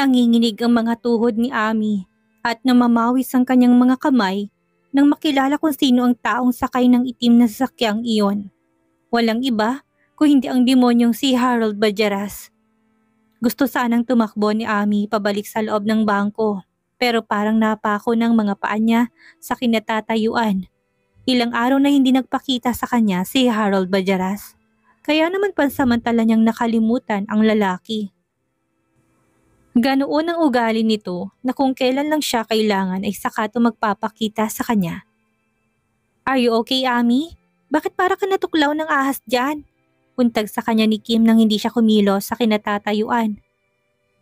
Nanginginig ang mga tuhod ni Ami at namamawis ang kanyang mga kamay nang makilala kung sino ang taong sakay ng itim na sasakyang iyon. Walang iba kung hindi ang demonyong si Harold Bajaras. Gusto sanang tumakbo ni Ami pabalik sa loob ng bangko, pero parang napako ng mga paa niya sa kinatatayuan. Ilang araw na hindi nagpakita sa kanya si Harold Bajaras. Kaya naman pansamantala niyang nakalimutan ang lalaki. Ganoon ang ugali nito na kung kailan lang siya kailangan ay saka ito magpapakita sa kanya. "Are you okay, Ami? Bakit para ka natuklaw ng ahas dyan?" Untag sa kanya ni Kim nang hindi siya kumilos sa kinatatayuan.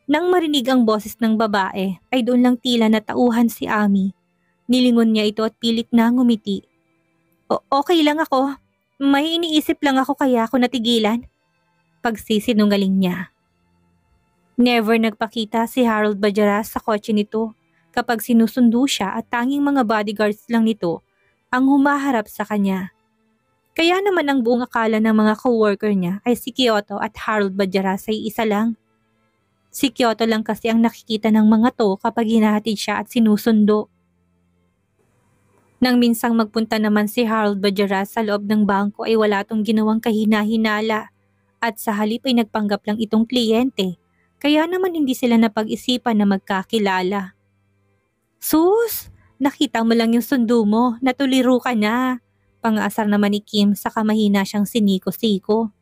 Nang marinig ang boses ng babae ay doon lang tila natauhan si Ami. Nilingon niya ito at pilit na ngumiti. Okay lang ako. May iniisip lang ako kaya ako natigilan." Pagsisinungaling niya. Never nagpakita si Harold Bajaras sa kotse nito kapag sinusundo siya at tanging mga bodyguards lang nito ang humaharap sa kanya. Kaya naman ang buong akala ng mga coworker niya ay si Kyoto at Harold Bajaras ay isa lang. Si Kyoto lang kasi ang nakikita ng mga to kapag hinahatid siya at sinusundo. Nang minsang magpunta naman si Harold Bajaras sa loob ng bangko ay wala tong ginawang kahina-hinala at sa halip ay nagpanggap lang itong kliyente. Kaya naman hindi sila napag-isipan na magkakilala. "Sus! Nakita mo lang yung sundo mo, natuliro ka na." Pang-aasar naman ni Kim sa kamahina siyang siniko-siko.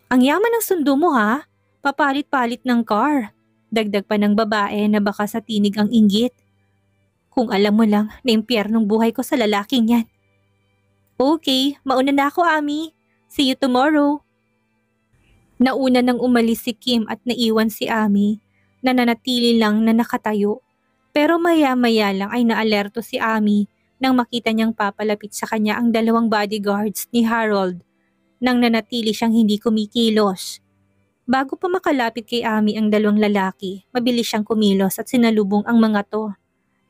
"Ang yaman ng sundo mo ha, papalit-palit ng car." Dagdag pa ng babae na baka sa tinig ang inggit. "Kung alam mo lang na impyernong buhay ko sa lalaking yan." "Okay, mauna na ako, Ami. See you tomorrow." Nauna nang umalis si Kim at naiwan si Ami na nanatili lang na nakatayo. Pero maya-maya lang ay naalerto si Ami nang makita niyang papalapit sa kanya ang dalawang bodyguards ni Harold nang nanatili siyang hindi kumikilos. Bago pa makalapit kay Ami ang dalawang lalaki, mabilis siyang kumilos at sinalubong ang mga to.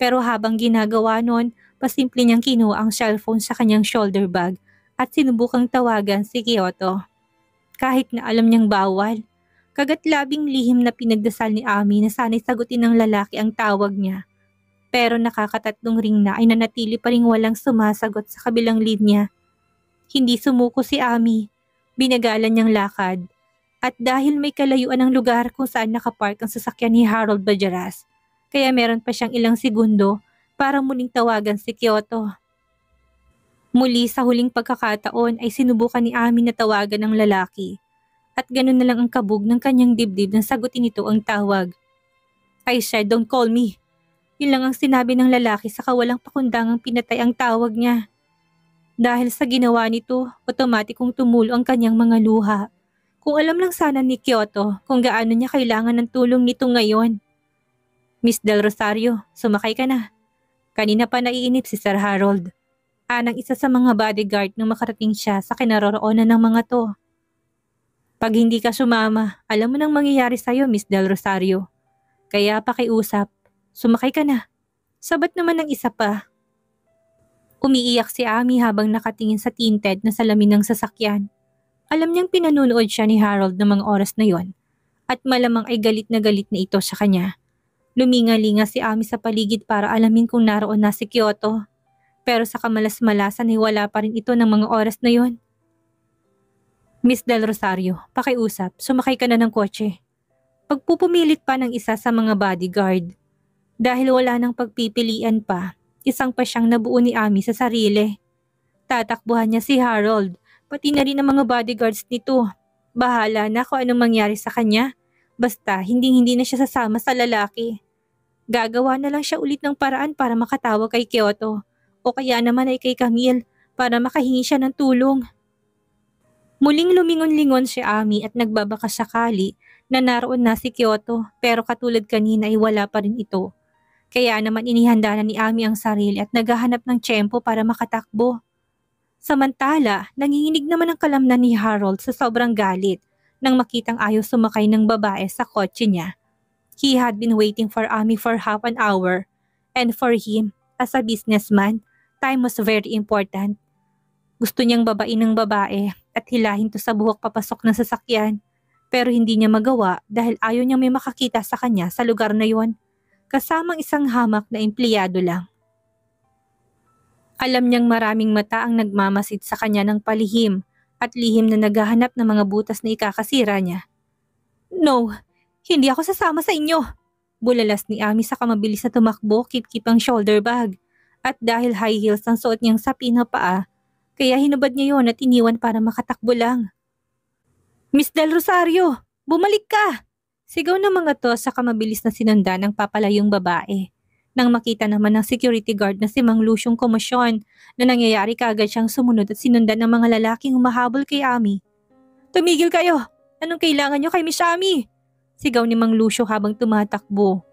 Pero habang ginagawa nun, pasimple niyang kinuha ang cellphone sa kanyang shoulder bag at sinubukang tawagan si Kyoto. Kahit na alam niyang bawal, kagat-labing lihim na pinagdasal ni Ami na sana'y sagutin ng lalaki ang tawag niya. Pero nakakatatlong ring na ay nanatili pa ring walang sumasagot sa kabilang linya. Hindi sumuko si Ami, binagalan niyang lakad. At dahil may kalayuan ang lugar kung saan nakapark ang sasakyan ni Harold Bajaras, kaya meron pa siyang ilang segundo para muling tawagan si Kyoto. Muli sa huling pagkakataon ay sinubukan ni Ami na tawagan ng lalaki. At ganun na lang ang kabog ng kanyang dibdib nang sagutin nito ang tawag. "I said don't call me." Yun lang ang sinabi ng lalaki sa kawalang pakundangang pinatay ang tawag niya. Dahil sa ginawa nito, otomatikong tumulo ang kanyang mga luha. Kung alam lang sana ni Kyoto kung gaano niya kailangan ng tulong nito ngayon. "Miss Del Rosario, sumakay ka na." Kanina pa naiinip si Sir Harold. Anang isa sa mga bodyguard nang makarating siya sa kinaroroonan ng mga to. "Pag hindi ka sumama, alam mo nang mangyayari sa'yo, Miss Del Rosario. Kaya pakiusap, sumakay ka na." Sabat naman ng isa pa. Umiiyak si Ami habang nakatingin sa tinted na salamin ng sasakyan. Alam niyang pinanunood siya ni Harold ng mga oras na yon at malamang ay galit na ito sa kanya. Luminga-linga si Ami sa paligid para alamin kung naroon na si Kyoto. Pero sa kamalas-malasan ay wala pa rin ito ng mga oras na yon. "Miss Del Rosario, pakiusap, sumakay ka na ng kotse." Pagpupumilit pa ng isa sa mga bodyguard. Dahil wala nang pagpipilian pa, isang pa siyang nabuo ni Ami sa sarili. Tatakbuhan niya si Harold, pati na rin ang mga bodyguards nito. Bahala na kung anong mangyari sa kanya. Basta hindi na siya sasama sa lalaki. Gagawa na lang siya ulit ng paraan para makatawag kay Kyoto. O kaya naman ay kay Camille para makahingi siya ng tulong. Muling lumingon-lingon si Ami at nagbabaka sakali na naroon na si Kyoto pero katulad kanina ay wala pa rin ito. Kaya naman inihanda na ni Ami ang sarili at naghahanap ng tiyempo para makatakbo. Samantala, nanginginig naman ang kalamnan ni Harold sa sobrang galit nang makitang ayaw sumakay ng babae sa kotse niya. He had been waiting for Ami for half an hour and for him, as a businessman, time was very important. Gusto niyang babain ng babae at hilahin to sa buhok papasok ng sasakyan. Pero hindi niya magawa dahil ayaw niyang may makakita sa kanya sa lugar na yon, kasamang isang hamak na empleyado lang. Alam niyang maraming mata ang nagmamasid sa kanya ng palihim at lihim na naghahanap ng mga butas na ikakasira niya. No, hindi ako sasama sa inyo. Bulalas ni Ami sa kamabilis na tumakbo, kip-kip ang shoulder bag. At dahil high heels ang suot niyang sapin na paa, kaya hinubad niya yon at iniwan para makatakbo lang. Miss Del Rosario, bumalik ka! Sigaw ng mga to sa kamabilis na sinundan ng papalayong babae. Nang makita naman ng security guard na si Mang Luciong komosyon na nangyayari kaagad siyang sumunod at sinundan ng mga lalaking humahabol kay Ami. Tumigil kayo! Anong kailangan niyo kay Miss Ami? Sigaw ni Mang Lucio habang tumatakbo.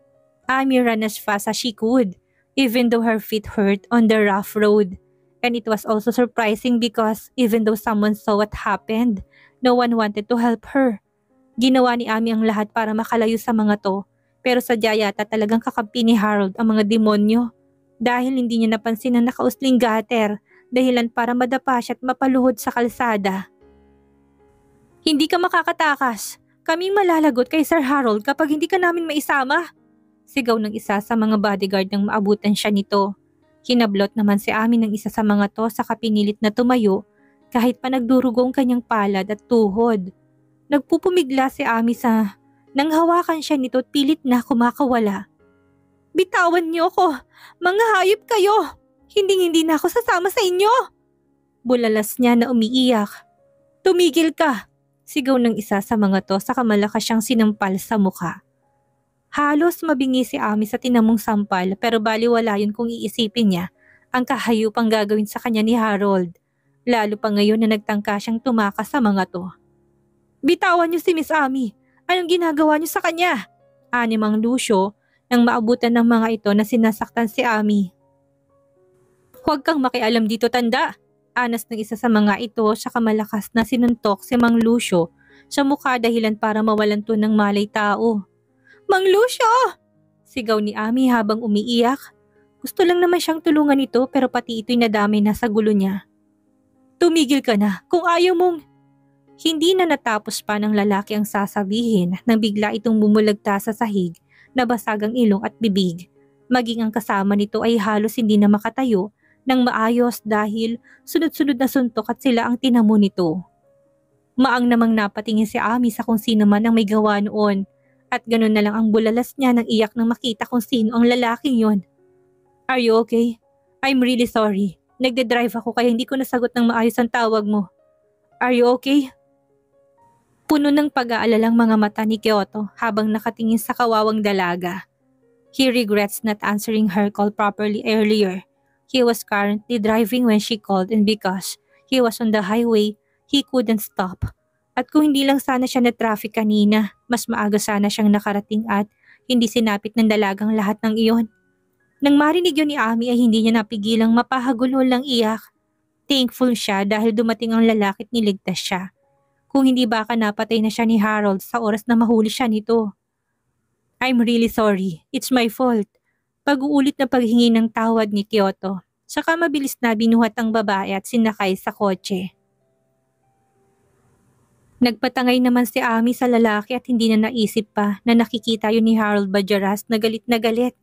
Ami ran as fast as she could, even though her feet hurt on the rough road. And it was also surprising because even though someone saw what happened, no one wanted to help her. Ginawa ni Ami ang lahat para makalayo sa mga to, pero sadya yata talagang kakampi ni Harold ang mga demonyo. Dahil hindi niya napansin ang nakausling gutter, dahilan para madapa siya at mapaluhod sa kalsada. Hindi ka makakatakas. Kaming malalagot kay Sir Harold kapag hindi ka namin maisama. Sigaw ng isa sa mga bodyguard nang maabutan siya nito. Kinablot naman si Ami ng isa sa mga to sa kapinilit na tumayo kahit pa nagdurugong kanyang palad at tuhod. Nagpupumigla si Ami nang hawakan siya nito at pilit na kumakawala. Bitawan niyo ko! Mga hayop kayo! Hindi na ako sasama sa inyo! Bulalas niya na umiiyak. Tumigil ka! Sigaw ng isa sa mga to sa kamalakas siyang sinampal sa mukha. Halos mabingi si Ami sa tinamong sampal pero baliwala yun kung iisipin niya ang kahayupang gagawin sa kanya ni Harold. Lalo pa ngayon na nagtangka siyang tumakas sa mga to. Bitawan niyo si Miss Ami! Anong ginagawa niyo sa kanya? Ani Mang Lucio nang maabutan ng mga ito na sinasaktan si Ami. Huwag kang makialam dito, tanda! Anas ng isa sa mga ito sa kamalakas na sinuntok si Mang Lucio sa mukha dahilan para mawalan to ng malay tao. Mang Lucio! Sigaw ni Ami habang umiiyak. Gusto lang naman siyang tulungan ito pero pati ito'y nadamay na sa gulo niya. Tumigil ka na kung ayaw mong... Hindi na natapos pa ng lalaki ang sasabihin nang bigla itong bumulagta sa sahig, nabasag ang ilong at bibig. Maging ang kasama nito ay halos hindi na makatayo ng maayos dahil sunod-sunod na suntok at sila ang tinamo nito. Maang namang napatingin si Ami sa kung sino man ang may gawa noon at ganun na lang ang bulalas niya nang iyak nang makita kung sino ang lalaking yon. Are you okay? I'm really sorry. Nagde-drive ako kaya hindi ko nasagot ng maayos ang tawag mo. Are you okay? Puno ng pag-aalalang mga mata ni Kyoto habang nakatingin sa kawawang dalaga. He regrets not answering her call properly earlier. He was currently driving when she called and because he was on the highway, he couldn't stop. At kung hindi lang sana siya na traffic kanina, mas maaga sana siyang nakarating at hindi sinapit ng dalagang lahat ng iyon. Nang marinig yun ni Ami ay hindi niya napigilang mapahagulhol ng iyak. Thankful siya dahil dumating ang lalaki at niligtas siya. Kung hindi baka napatay na siya ni Harold sa oras na mahuli siya nito. I'm really sorry. It's my fault. Pag-uulit na paghingi ng tawad ni Kyoto. Saka mabilis na binuhat ang babae at sinakay sa kotse. Nagpatangay naman si Ami sa lalaki at hindi na naisip pa na nakikita yun ni Harold Bajaras na galit na galit.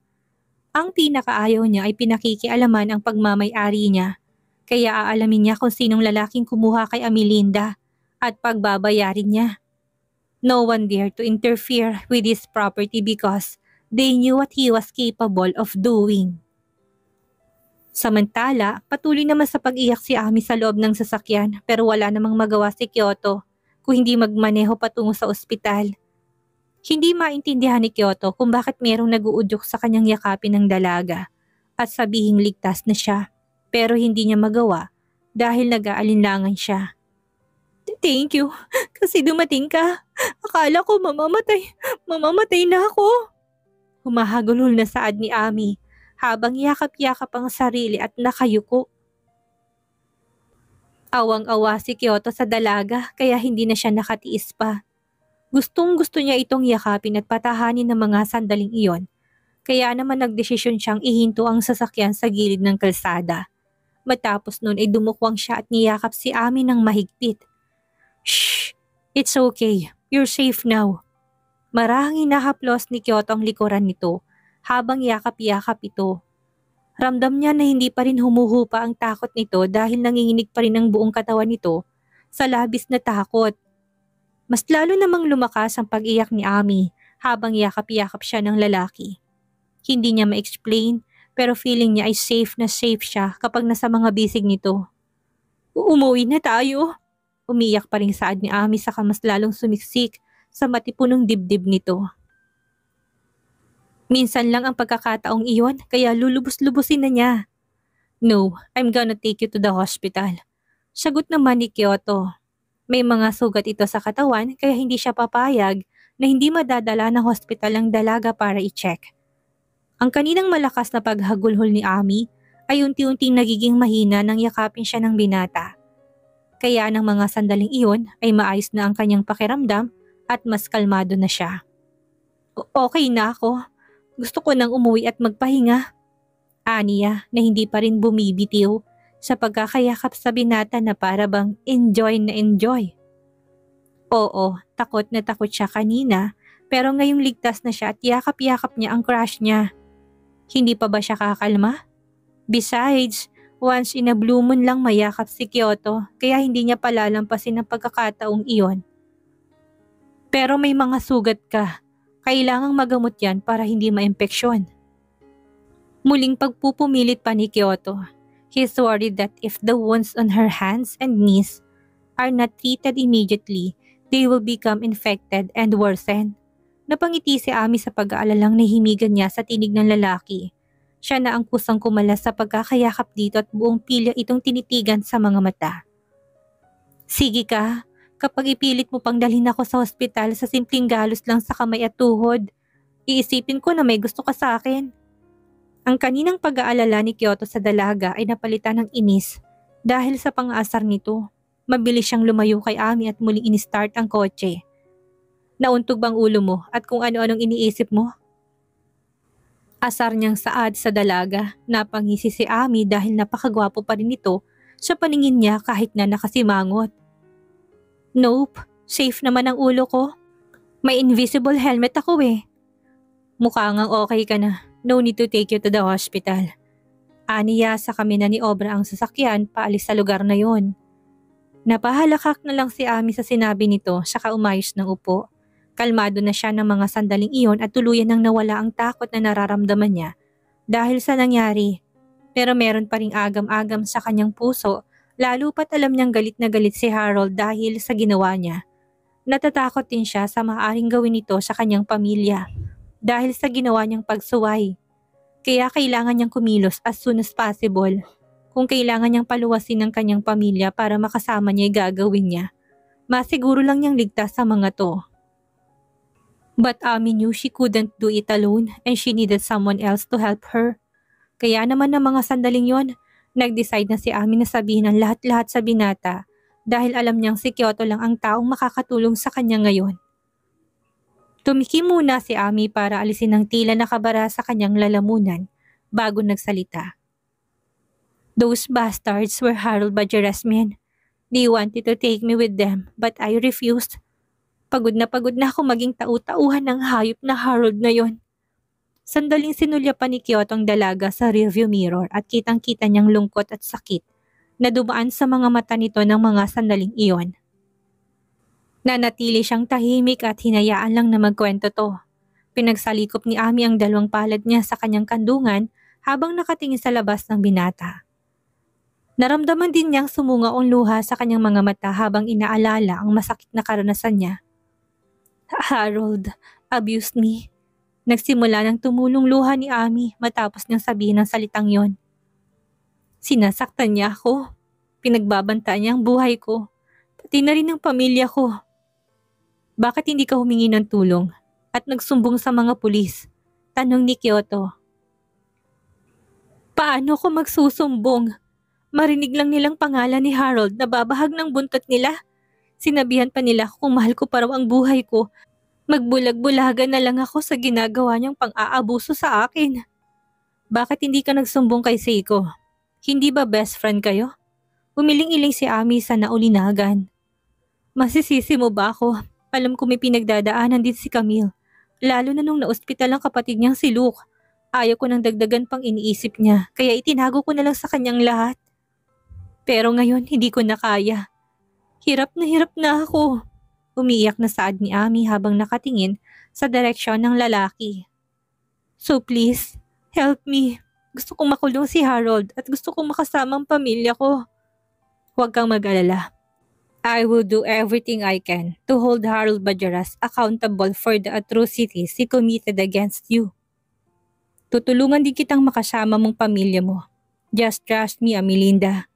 Ang pinakaayaw niya ay pinakikialaman ang pagmamay-ari niya. Kaya aalamin niya kung sinong lalaking kumuha kay Amelinda at pagbabayarin niya. No one dared to interfere with his property because they knew what he was capable of doing. Samantala, patuloy naman sa pag-iyak si Ami sa loob ng sasakyan pero wala namang magawa si Kyoto kung hindi magmaneho patungo sa ospital. Hindi maintindihan ni Kyoto kung bakit mayroong nag-uudyok sa kanyang yakapin ng dalaga at sabihing ligtas na siya pero hindi niya magawa dahil nag-aalinlangan siya. Thank you, kasi dumating ka. Akala ko mamamatay na ako. Humahagulhol na saad ni Ami habang yakap-yakap ang sarili at nakayuko. Awang-awa si Kyoto sa dalaga kaya hindi na siya nakatiis pa. Gustong-gusto niya itong yakapin at patahanin ng mga sandaling iyon. Kaya naman nagdesisyon siyang ihinto ang sasakyan sa gilid ng kalsada. Matapos nun ay dumukwang siya at niyakap si Ami ng mahigpit. Shh! It's okay. You're safe now. Marahang hinahaplos ni Kyoto ang likuran nito habang yakap-yakap ito. Ramdam niya na hindi pa rin humuhupa ang takot nito dahil nanginginig pa rin ang buong katawan nito sa labis na takot. Mas lalo namang lumakas ang pag-iyak ni Ami habang yakap-yakap siya ng lalaki. Hindi niya ma-explain pero feeling niya ay safe na safe siya kapag nasa mga bisig nito. Umuwi na tayo. Umiyak pa rin saad ni Ami saka mas lalong sumiksik sa matipunong dibdib nito. Minsan lang ang pagkakataong iyon kaya lulubos-lubusin na niya. No, I'm gonna take you to the hospital. Sagot naman ni Kyoto. May mga sugat ito sa katawan kaya hindi siya papayag na hindi madadala ng hospital ang dalaga para i-check. Ang kaninang malakas na paghagulhol ni Ami ay unti-unting nagiging mahina nang yakapin siya ng binata. Kaya ng mga sandaling iyon ay maayos na ang kanyang pakiramdam at mas kalmado na siya. Okay na ako. Gusto ko nang umuwi at magpahinga. Aniya na hindi pa rin bumibitiw sa pagkakayakap sa binata na para bang enjoy na enjoy. Oo, takot na takot siya kanina pero ngayong ligtas na siya at yakap-yakap niya ang crush niya. Hindi pa ba siya kakalma? Besides, once in a blue moon lang mayakap si Kyoto kaya hindi niya palalampasin ang pagkakataong iyon. Pero may mga sugat ka. Kailangang magamot yan para hindi maimpeksyon. Muling pagpupumilit pa ni Kyoto. He's worried that if the wounds on her hands and knees are not treated immediately, they will become infected and worsen. Napangiti si Ami sa pag-aalalang nahimigan niya sa tinig ng lalaki. Siya na ang kusang kumalas sa pagkakayakap dito at buong pilya itong tinitigan sa mga mata. Sige ka. Kapag ipilit mo pang dalhin ako sa ospital sa simpleng galos lang sa kamay at tuhod, iisipin ko na may gusto ka sa akin. Ang kaninang pag-aalala ni Kyoto sa dalaga ay napalitan ng inis dahil sa pang-aasar nito. Mabilis siyang lumayo kay Ami at muling in-start ang kotse. Nauntog bang ulo mo at kung ano-anong iniisip mo? Asar niyang saad sa dalaga, napangisi si Ami dahil napakagwapo pa rin ito sa paningin niya kahit na nakasimangot. Nope, safe naman ang ulo ko. May invisible helmet ako eh. Mukha ngang okay ka na. No need to take you to the hospital. Aniya sa kami na ni Obra ang sasakyan paalis sa lugar na yon. Napahalakak na lang si Ami sa sinabi nito saka umayos ng upo. Kalmado na siya ng mga sandaling iyon at tuluyan nang nawala ang takot na nararamdaman niya dahil sa nangyari. Pero meron pa ring agam-agam sa kanyang puso. Lalo pat alam niyang galit na galit si Harold dahil sa ginawa niya. Natatakot din siya sa maaaring gawin nito sa kanyang pamilya dahil sa ginawa niyang pagsuway. Kaya kailangan niyang kumilos as soon as possible. Kung kailangan niyang paluwasin ng kanyang pamilya para makasama niya ay gagawin niya. Masiguro lang niyang ligtas sa mga to. But Ami knew she couldn't do it alone and she needed someone else to help her. Kaya naman ng mga sandaling yon, nag-decide na si Ami na sabihin ang lahat-lahat sa binata dahil alam niyang si Kyoto lang ang taong makakatulong sa kanya ngayon. Tumiki muna si Ami para alisin ang tila nakabara sa kanyang lalamunan bago nagsalita. Those bastards were Harold Bajeras men. They wanted to take me with them but I refused. Pagod na ako maging tau-tauhan ng hayop na Harold na yon. Sandaling sinulya pa ni Kyoto ang dalaga sa rearview mirror at kitang-kita niyang lungkot at sakit na dumaan sa mga mata nito ng mga sandaling iyon. Nanatili siyang tahimik at hinayaan lang na magkwento to. Pinagsalikop ni Ami ang dalawang palad niya sa kanyang kandungan habang nakatingin sa labas ng binata. Naramdaman din niyang sumunga ang luha sa kanyang mga mata habang inaalala ang masakit na karanasan niya. Harold abused me. Nagsimula ng tumulong luha ni Ami matapos niyang sabihin ang salitang yon. Sinasaktan niya ako. Pinagbabantaan niya ang buhay ko. Pati na rin ang pamilya ko. Bakit hindi ka humingi ng tulong at nagsumbong sa mga pulis? Tanong ni Kyoto. Paano ko magsusumbong? Marinig lang nilang pangalan ni Harold na babahag ng buntot nila. Sinabihan pa nila kung mahal ko pa raw ang buhay ko. Magbulag-bulagan na lang ako sa ginagawa niyang pang-aabuso sa akin. Bakit hindi ka nagsumbong kay Seiko? Hindi ba best friend kayo? Umiling-iling si Ami sa naulinagan. Masisisi mo ba ako? Alam ko may pinagdadaanan din si Camille, lalo na nung naospital ang kapatid niyang si Luke. Ayaw ko nang dagdagan pang iniisip niya, kaya itinago ko na lang sa kanyang lahat. Pero ngayon hindi ko na kaya. Hirap na ako. Umiiyak na saad ni Ami habang nakatingin sa direksyon ng lalaki. So please, help me. Gusto kong makulong si Harold at gusto kong makasama ang pamilya ko. Huwag kang mag-alala. I will do everything I can to hold Harold Bajaras accountable for the atrocities he committed against you. Tutulungan din kitang makasama mong pamilya mo. Just trust me, Amelinda.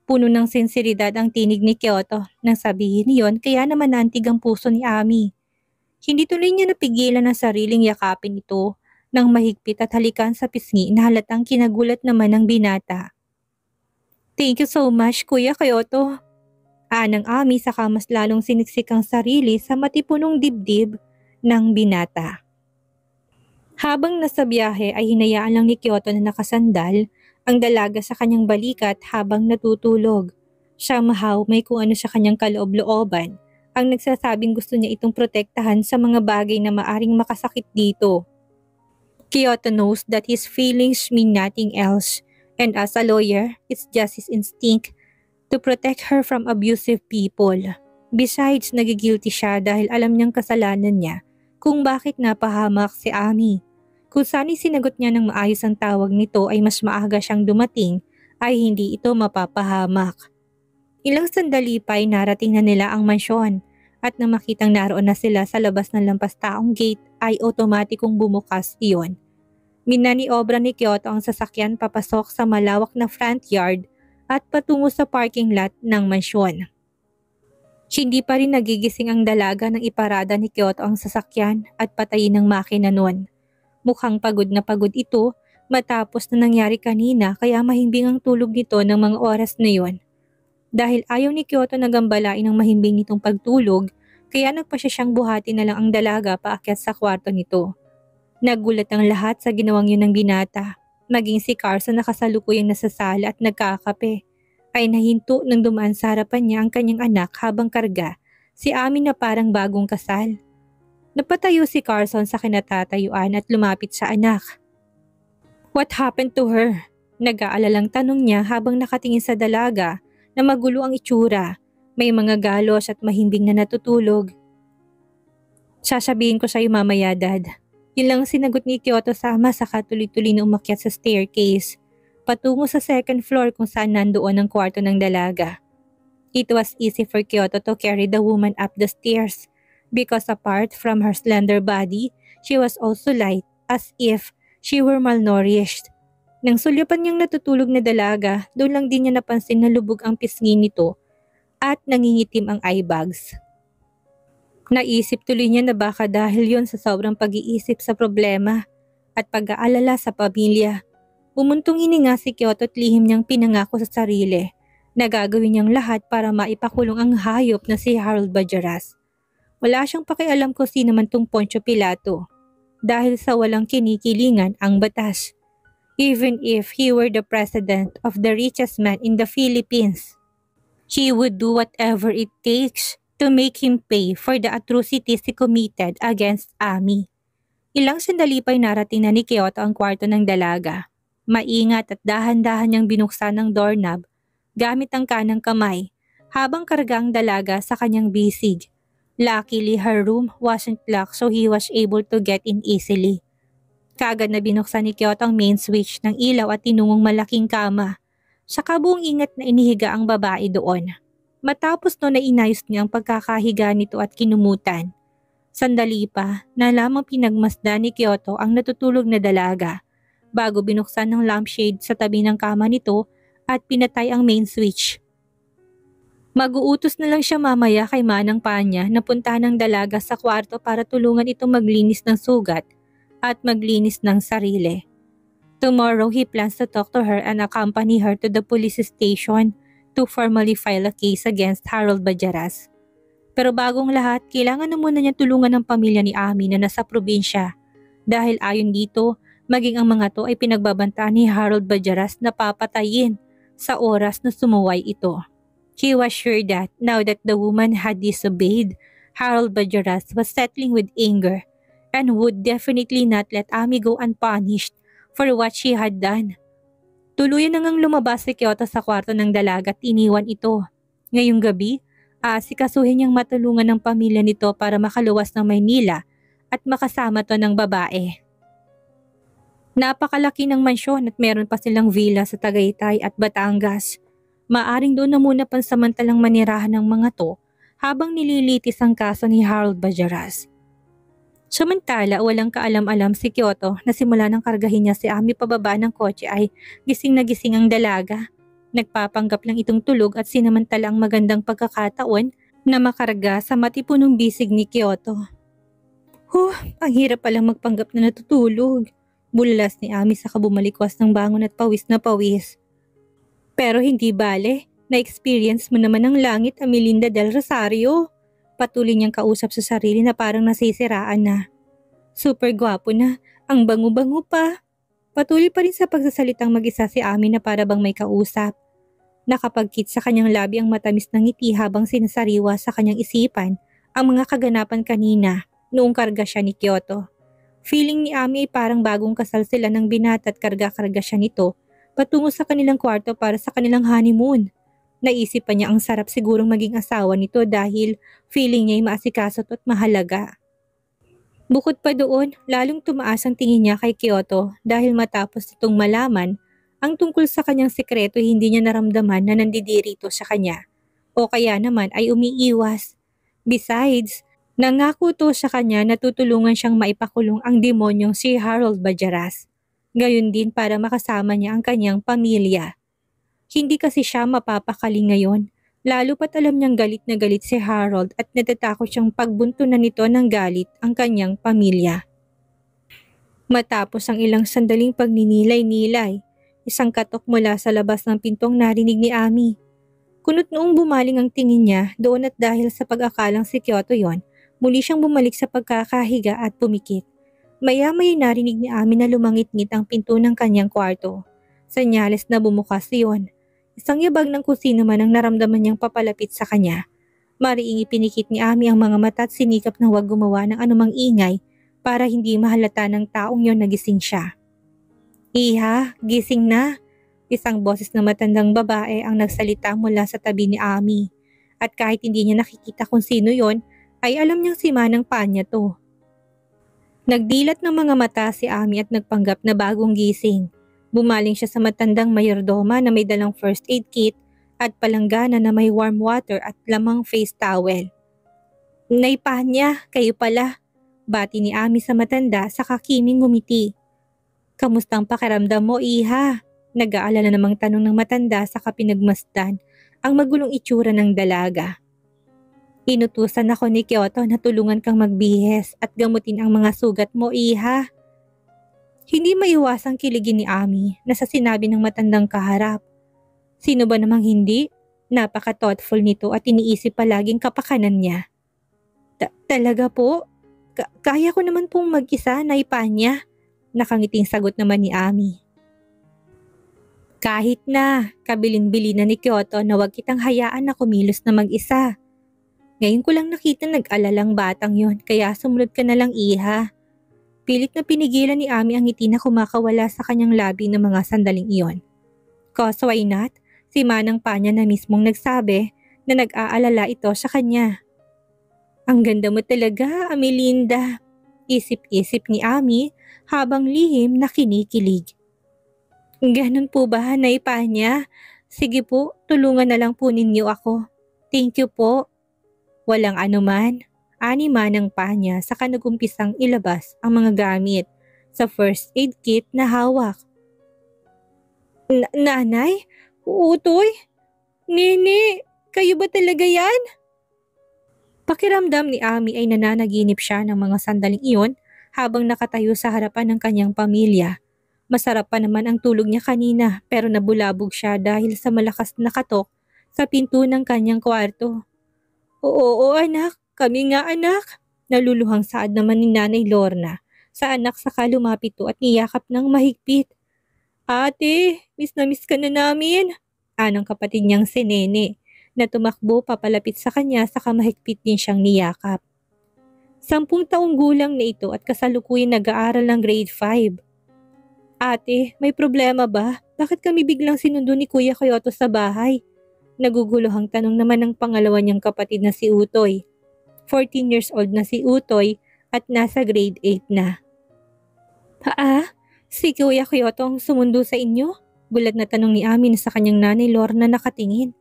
Puno ng sinseridad ang tinig ni Kyoto nang sabihin niyon, kaya naman nantig ang puso ni Ami. Hindi tuloy niya napigilan ang sariling yakapin ito nang mahigpit at halikan sa pisngi na halatang kinagulat naman ng binata. Thank you so much, Kuya Kyoto. Anang Ami saka mas lalong siniksik ang sarili sa matipunong dibdib ng binata. Habang nasa biyahe ay hinayaan lang ni Kyoto na nakasandal ang dalaga sa kanyang balikat habang natutulog. Siya may kung ano sa kanyang kaloob-looban ang nagsasabing gusto niya itong protektahan sa mga bagay na maaring makasakit dito. Kyoto knows that his feelings mean nothing else, and as a lawyer, it's just his instinct to protect her from abusive people. Besides, nagigilty siya dahil alam niyang kasalanan niya kung bakit napahamak si Ami. Kung sana'y sinagot niya ng maayos ang tawag nito ay mas maaga siyang dumating, ay hindi ito mapapahamak. Ilang sandali pa ay narating na nila ang mansyon at nang makitang naroon na sila sa labas ng lampastaong gate ay otomatikong bumukas iyon. Minaniobra ni Kyoto ang sasakyan papasok sa malawak na front yard at patungo sa parking lot ng mansyon. Hindi pa rin nagigising ang dalaga nang iparada ni Kyoto ang sasakyan at patayin ng makina nun. Mukhang pagod na pagod ito matapos na nangyari kanina, kaya mahimbing ang tulog nito ng mga oras na yon. Dahil ayaw ni Kyoto na gambalain ang mahimbing nitong pagtulog, kaya nagpasya siyang buhati na lang ang dalaga paakyat sa kwarto nito. Nagulat ang lahat sa ginawang yun ng binata. Maging si Carson na kasalukuyang nasa sala at nagkakape ay nahinto nang dumaan sa harapan niya ang kanyang anak habang karga si Ami na parang bagong kasal. Napatayo si Carson sa kinatatayuan at lumapit sa anak. What happened to her? Nag-aalalang tanong niya habang nakatingin sa dalaga na magulo ang itsura. May mga galos at mahimbing na natutulog. Sasabihin ko sa'yo mamaya, Dad. Yun lang sinagot ni Kyoto sama saka tuloy-tuloy na umakyat sa staircase patungo sa second floor kung saan nandoon ang kwarto ng dalaga. It was easy for Kyoto to carry the woman up the stairs because apart from her slender body, she was also light as if she were malnourished. Nang sulyapan niyang natutulog na dalaga, doon lang din niya napansin na lubog ang pisngi nito at nangingitim ang eye bags. Naisip tuloy niya na baka dahil yon sa sobrang pag-iisip sa problema at pag-aalala sa pamilya. Umuntong hininga si Kyoto at lihim niyang pinangako sa sarili na gagawin niyang lahat para maipakulong ang hayop na si Harold Bajaras. Wala siyang pakialam kung sino man tong Poncio Pilato dahil sa walang kinikilingan ang batas. Even if he were the president of the richest man in the Philippines, he would do whatever it takes to make him pay for the atrocities he committed against Ami. Ilang sandali pa'y narating na ni Kyoto ang kwarto ng dalaga. Maingat at dahan-dahan niyang binuksan ang doorknob gamit ang kanang kamay habang karga ang dalaga sa kanyang bisig. Luckily, her room wasn't locked so he was able to get in easily. Kaagad na binuksan ni Kyoto ang main switch ng ilaw at tinungong malaking kama. Sa kabuong ingat na inihiga ang babae doon. Matapos no na inayos niya ang pagkakahiga nito at kinumutan. Sandali pa na lamang pinagmasdan ni Kyoto ang natutulog na dalaga bago binuksan ng lampshade sa tabi ng kama nito at pinatay ang main switch. Mag-uutos na lang siya mamaya kay Manang Panya na puntahan ng dalaga sa kwarto para tulungan itong maglinis ng sugat at maglinis ng sarili. Tomorrow he plans to talk to her and accompany her to the police station to formally file a case against Harold Bajaras. Pero bagong lahat, kailangan na muna niya tulungan ng pamilya ni Ami na nasa probinsya dahil ayon dito, maging ang mga to ay pinagbabantaan ni Harold Bajaras na papatayin sa oras na sumuway ito. He was sure that now that the woman had disobeyed, Harold Bajaras was settling with anger and would definitely not let Ami go unpunished for what she had done. Tuluyan na ngang lumabas si Kyoto sa kwarto ng dalaga at iniwan ito. Ngayong gabi, aasikasuhin niyang matulungan ng pamilya nito para makaluwas ng Maynila at makasama to ng babae. Napakalaki ng mansyon at meron pa silang villa sa Tagaytay at Batangas. Maaring doon na muna pansamantalang manirahan ng mga to habang nililitis ang kaso ni Harold Bajaras. Samantala, walang kaalam-alam si Kyoto na simula nang kargahin niya si Ami pababa ng kotse ay gising na gising ang dalaga. Nagpapanggap lang itong tulog at sinamantala ang magandang pagkakataon na makarga sa matipunong bisig ni Kyoto. Ang hirap palang magpanggap na natutulog. Bulalas ni Ami sa kabumalikwas ng bangon at pawis na pawis. Pero hindi bale, na-experience mo naman ang langit, Amelinda del Rosario. Patuloy niyang kausap sa sarili na parang nasisiraan na. Super gwapo na, ang bango-bango pa. Patuloy pa rin sa pagsasalitang mag-isa si Ami na para bang may kausap. Nakapagkit sa kanyang labi ang matamis ng ngiti habang sinasariwa sa kanyang isipan ang mga kaganapan kanina noong karga siya ni Kyoto. Feeling ni Ami ay parang bagong kasal sila ng binata at karga-karga siya nito patungo sa kanilang kwarto para sa kanilang honeymoon. Naisip pa niya ang sarap sigurong maging asawa nito dahil feeling niya ay maasikaso at mahalaga. Bukod pa doon, lalong tumaas ang tingin niya kay Kyoto dahil matapos itong malaman ang tungkol sa kanyang sekreto hindi niya naramdaman na nandidirito sa kanya o kaya naman ay umiiwas. Besides, nangako to sa kanya na tutulungan siyang maipakulong ang demonyong si Harold Bajaras. Gayon din para makasama niya ang kanyang pamilya. Hindi kasi siya mapapakali ngayon, lalo pat alam niyang galit na galit si Harold at natatakot siyang pagbuntunan nito ng galit ang kanyang pamilya. Matapos ang ilang sandaling pagninilay-nilay, isang katok mula sa labas ng pintong narinig ni Ami. Kunot noong bumaling ang tingin niya doon at dahil sa pag-akalang si Kyoto yon, muli siyang bumalik sa pagkakahiga at pumikit. Maya-maya narinig ni Ami na lumangit-ngit ang pinto ng kanyang kwarto. Senyales na bumukas iyon. Isang yabag ng kusina man ang naramdaman niyang papalapit sa kanya. Mariing ipinikit ni Ami ang mga mata at sinikap na huwag gumawa ng anumang ingay para hindi mahalata ng taong yon na gising siya. Iha, gising na. Isang boses na matandang babae ang nagsalita mula sa tabi ni Ami. At kahit hindi niya nakikita kung sino yon, ay alam niyang si Manang Panya to. Nagdilat ng mga mata si Ami at nagpanggap na bagong gising. Bumaling siya sa matandang mayordoma na may dalang first aid kit at palanggana na may warm water at lamang face towel. Nay Panya, kayo pala. Bati ni Ami sa matanda sa kakiming ngumiti. Kamustang pakiramdam mo, Iha? Nag-aalala namang tanong ng matanda sa kapinagmasdan ang magulong itsura ng dalaga. Inutusan ako ni Kyoto na tulungan kang magbihes at gamutin ang mga sugat mo, Iha. Hindi maiwasang kiligin ni Ami na sa sinabi ng matandang kaharap. Sino ba namang hindi? Napaka-thoughtful nito at iniisip palaging kapakanan niya. Talaga po? Kaya ko naman pong mag-isa, Nay Panya. Nakangiting sagot naman ni Ami. Kahit na, kabilin-bili na ni Kyoto na wag kitang hayaan na kumilos na mag-isa. Ngayon ko lang nakita nag-alalang batang yon kaya sumunod ka na lang, Iha. Pilit na pinigilan ni Ami ang ngiti na kumakawala sa kanyang labi ng mga sandaling iyon. Cause why not? Si Manang Panya na mismong nagsabi na nag-aalala ito sa kanya. Ang ganda mo talaga, Amelinda. Isip-isip ni Ami habang lihim na kinikilig. Ganun po ba, Nay Panya? Sige po, tulungan na lang po ninyo ako. Thank you po. Walang anuman. Ani Manang Panya saka nagumpisang ilabas ang mga gamit sa first aid kit na hawak. Nanay? Utoy? Nene, kayo ba talaga yan? Pakiramdam ni Ami ay nananaginip siya ng mga sandaling iyon habang nakatayo sa harapan ng kanyang pamilya. Masarap pa naman ang tulog niya kanina pero nabulabog siya dahil sa malakas na katok sa pinto ng kanyang kwarto. Oo anak, kami nga anak. Naluluhang saad naman ni Nanay Lorna sa anak saka lumapit at niyakap ng mahigpit. Ate, miss na miss ka na namin. Anang kapatid niyang si Nene na tumakbo papalapit sa kanya sa mahigpit din siyang niyakap. 10 taong gulang na ito at kasalukuyan nag-aaral ng grade 5. Ate, may problema ba? Bakit kami biglang sinundo ni Kuya Kyoto sa bahay? Naguguluhang tanong naman ng pangalawa niyang kapatid na si Utoy. 14 years old na si Utoy at nasa grade 8 na. Si Kuya Kyoto ang sumundo sa inyo? Gulat na tanong ni Ami sa kanyang nanay Lorna nakatingin.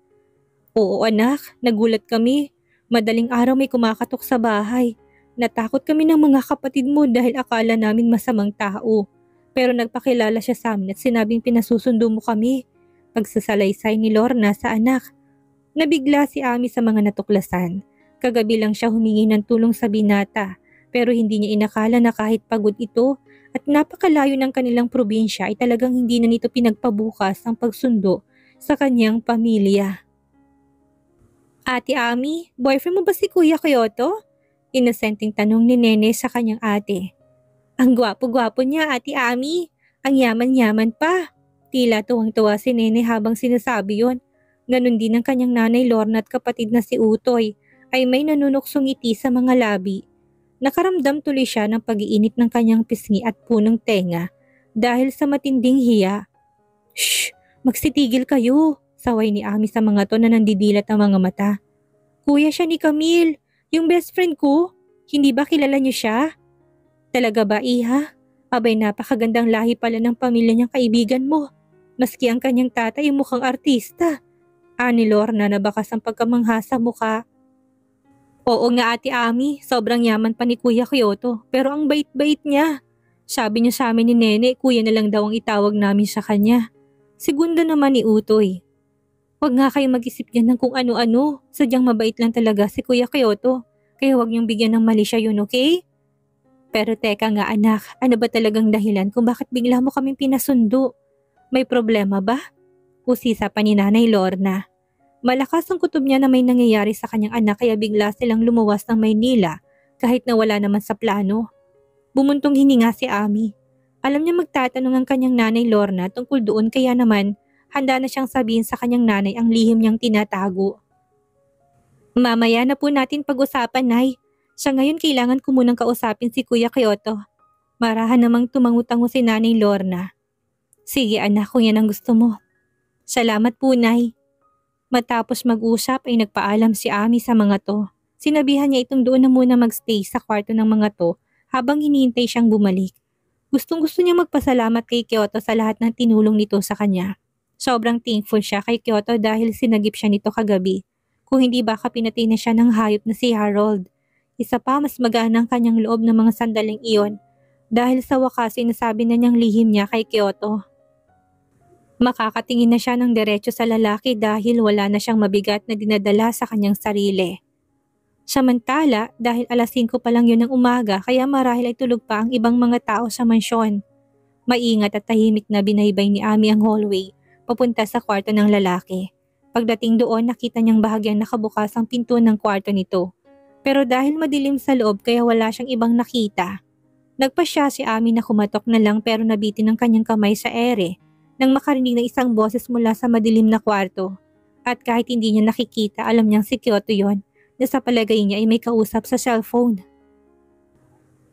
Oo anak, nagulat kami. Madaling araw may kumakatok sa bahay. Natakot kami ng mga kapatid mo dahil akala namin masamang tao. Pero nagpakilala siya sa amin at sinabing pinasusundo mo kami. Pagsasalaysay ni Lorna sa anak. Nabigla si Ami sa mga natuklasan. Kagabi lang siya humingi ng tulong sa binata pero hindi niya inakala na kahit pagod ito at napakalayo ng kanilang probinsya ay talagang hindi na nito pinagpabukas ang pagsundo sa kanyang pamilya. Ate Ami, boyfriend mo ba si Kuya Kyoto? Inosenteng tanong ni Nene sa kanyang ate. Ang gwapo-gwapo niya, Ate Ami. Ang yaman-yaman pa. Tila tuwang-tuwa si Nene habang sinasabi yon. Ganon din ang kanyang nanay Lorna at kapatid na si Utoy ay may nanunuksong ngiti sa mga labi. Nakaramdam tuloy siya ng pag-iinit ng kanyang pisngi at punong tenga dahil sa matinding hiya. Shh! Magsitigil kayo! Saway ni Ami sa mga to na nandidilat ang mga mata. Kuya siya ni Camille. Yung best friend ko, hindi ba kilala niyo siya? Talaga ba, Iha? Abay napakagandang lahi pala ng pamilya niyang kaibigan mo. Maski ang kanyang tatay mukhang artista. Ani Lorna na bakas ang pagkamangha sa mukha. Oo nga Ate Ami, sobrang yaman pa ni Kuya Kyoto, pero ang bait-bait niya. Sabi niya sa amin ni Nene, kuya na lang daw ang itawag namin sa kanya. Segunda naman ni Utoy. Huwag nga kayo mag-isip niyan ng kung ano-ano. Sadyang mabait lang talaga si Kuya Kyoto. Kaya huwag niyong bigyan ng mali siya yun, okay? Pero teka nga anak, ano ba talagang dahilan kung bakit bigla mo kaming pinasundo? May problema ba? Usisa pa ni Nanay Lorna. Malakas ang kutob niya na may nangyayari sa kanyang anak kaya bigla silang lumuwas ng Maynila kahit na wala naman sa plano. Bumuntong hininga si Ami. Alam niya magtatanong ang kanyang Nanay Lorna tungkol doon kaya naman handa na siyang sabihin sa kanyang nanay ang lihim niyang tinatago. Mamaya na po natin pag-usapan, Nay. Sa ngayon kailangan ko munang kausapin si Kuya Kyoto. Marahan namang tumangutango si Nanay Lorna. Sige anak kung yan ang gusto mo. Salamat po, Nay. Matapos mag-usap ay nagpaalam si Ami sa mga to. Sinabihan niya itong doon na muna magstay sa kwarto ng mga to habang hinihintay siyang bumalik. Gustong-gusto niya magpasalamat kay Kyoto sa lahat ng tinulong nito sa kanya. Sobrang thankful siya kay Kyoto dahil sinagip siya nito kagabi. Kung hindi baka pinatay na siya ng hayop na si Harold. Isa pa mas magaan ang kanyang loob ng mga sandaling iyon dahil sa wakas sinasabi na niyang lihim niya kay Kyoto. Makakatingin na siya ng diretso sa lalaki dahil wala na siyang mabigat na dinadala sa kanyang sarili. Samantala, dahil alas 5 pa lang yun ng umaga kaya marahil ay tulog pa ang ibang mga tao sa mansyon. Maingat at tahimik na binaybay ni Ami ang hallway papunta sa kwarto ng lalaki. Pagdating doon nakita niyang bahagyang nakabukas ang pinto ng kwarto nito. Pero dahil madilim sa loob kaya wala siyang ibang nakita. Nagpasya si Ami na kumatok na lang pero nabitin ang kanyang kamay sa ere nang makarinig ng isang boses mula sa madilim na kwarto. At kahit hindi niya nakikita alam niyang si Kyoto yon na sa palagay niya ay may kausap sa cellphone.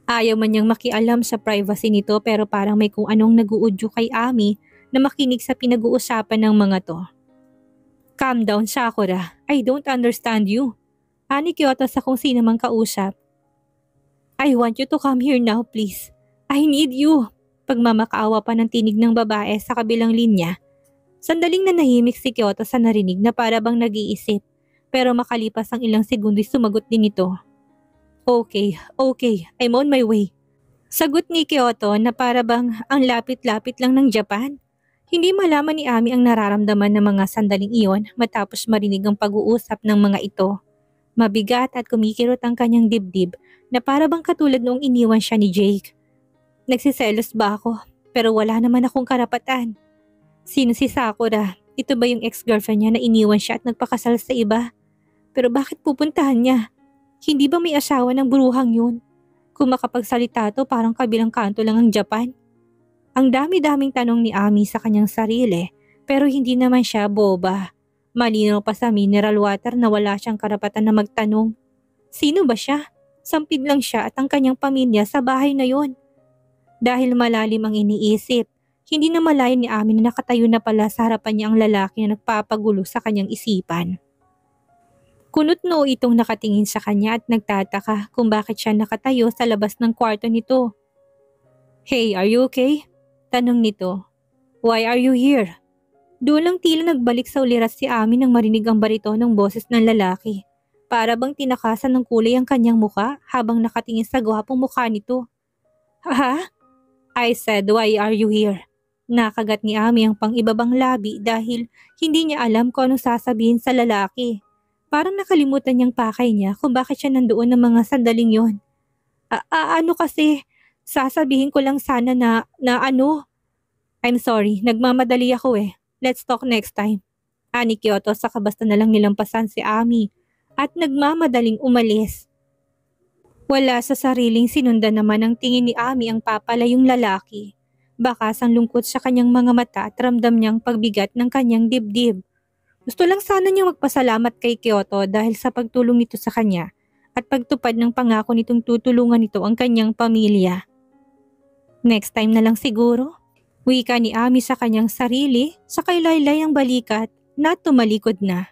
Ayaw man niyang makialam sa privacy nito pero parang may kung anong nag-uudyo kay Ami na makinig sa pinag-uusapan ng mga to. Calm down, Sakura. I don't understand you. Ani Kyoto sa kung sino mang kausap. I want you to come here now, please. I need you. Pagmamakaawa pa ng tinig ng babae sa kabilang linya. Sandaling nanahimik si Kyoto sa narinig na para bang nag-iisip. Pero makalipas ang ilang segundo sumagot din ito. Okay, I'm on my way. Sagot ni Kyoto na para bang ang lapit-lapit lang ng Japan. Hindi malaman ni Ami ang nararamdaman ng mga sandaling iyon matapos marinig ang pag-uusap ng mga ito. Mabigat at kumikirot ang kanyang dibdib na para bang katulad noong iniwan siya ni Jake. Nagsiselos ba ako? Pero wala naman akong karapatan. Sino si Sakura? Ito ba yung ex-girlfriend niya na iniwan siya at nagpakasal sa iba? Pero bakit pupuntahan niya? Hindi ba may asawa ng buruhang yun? Kung makapagsalita to parang kabilang kanto lang ang Japan. Ang dami-daming tanong ni Ami sa kanyang sarili pero hindi naman siya boba. Malinaw pa sa mineral water na wala siyang karapatan na magtanong. Sino ba siya? Sampid lang siya at ang kanyang pamilya sa bahay na yon. Dahil malalim ang iniisip, hindi na malayan ni Ami na nakatayo na pala sa harapan niya ang lalaki na nagpapagulo sa kanyang isipan. Kunot noo itong nakatingin sa kanya at nagtataka kung bakit siya nakatayo sa labas ng kwarto nito. "Hey, are you okay?" tanong nito. "Why are you here?" Dulang tila nagbalik sa ulirat si Ami nang marinig ang baritonong boses ng lalaki. Para bang tinakasan ng kulay ang kanyang muka habang nakatingin sa gwapong mukha nito. "Ha? I said, why are you here?" Nakagat ni Ami ang pang-ibabang labi dahil hindi niya alam kung anong sasabihin sa lalaki. Parang nakalimutan niyang pakay niya kung bakit siya nandoon ng mga sandaling yon. Ano kasi, sasabihin ko lang sana na ano. "I'm sorry, nagmamadali ako eh. Let's talk next time." Ani Kyoto saka basta na lang nilampasan si Ami at nagmamadaling umalis. Wala sa sariling sinundan naman ang tingin ni Ami ang papalayong lalaki. Bakas ang lungkot sa kanyang mga mata at ramdam niyang pagbigat ng kanyang dibdib. Gusto lang sana niyang magpasalamat kay Kyoto dahil sa pagtulong nito sa kanya at pagtupad ng pangako nitong tutulungan nito ang kanyang pamilya. Next time na lang siguro. Wika ni Ami sa kanyang sarili sa kay laylay ang balikat na tumalikod na.